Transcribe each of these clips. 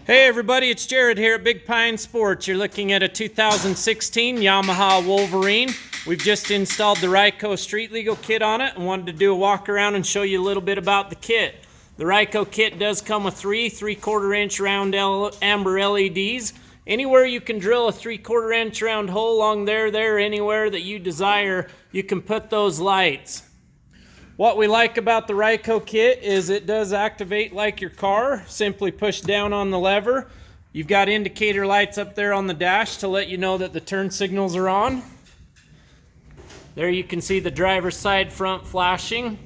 Hey everybody, it's Jared here at Big Pine Sports. You're looking at a 2016 Yamaha Wolverine. We've just installed the Ryco Street Legal kit on it and wanted to do a walk around and show you a little bit about the kit. The Ryco kit does come with three 3/4 inch round amber LEDs. Anywhere you can drill a 3/4 inch round hole along there, anywhere that you desire, you can put those lights. What we like about the Ryco kit is it does activate like your car. Simply push down on the lever. You've got indicator lights up there on the dash to let you know that the turn signals are on. There you can see the driver's side front flashing.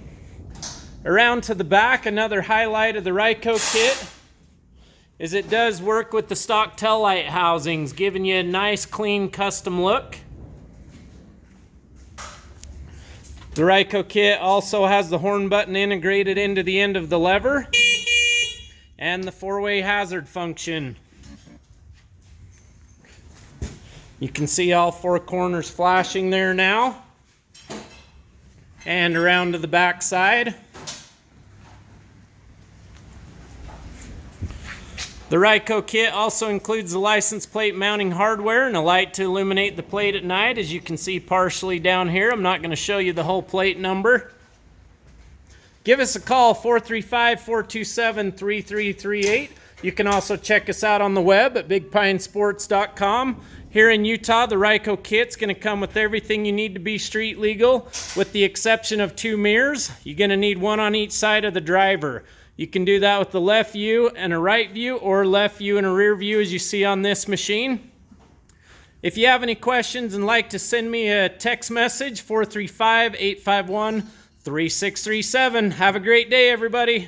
Around to the back, another highlight of the Ryco kit is it does work with the stock tail light housings, giving you a nice clean custom look. The Ryco kit also has the horn button integrated into the end of the lever and the four-way hazard function. You can see all four corners flashing there now. And around to the back side. The Ryco kit also includes the license plate mounting hardware and a light to illuminate the plate at night, as you can see partially down here. I'm not going to show you the whole plate number. Give us a call, 435-427-3338. You can also check us out on the web at bigpinesports.com. Here in Utah, the Ryco kit's going to come with everything you need to be street legal, with the exception of two mirrors. You're going to need one on each side of the driver. You can do that with the left view and a right view, or left view and a rear view, as you see on this machine. If you have any questions and like to send me a text message, 435-851-3637. Have a great day, everybody.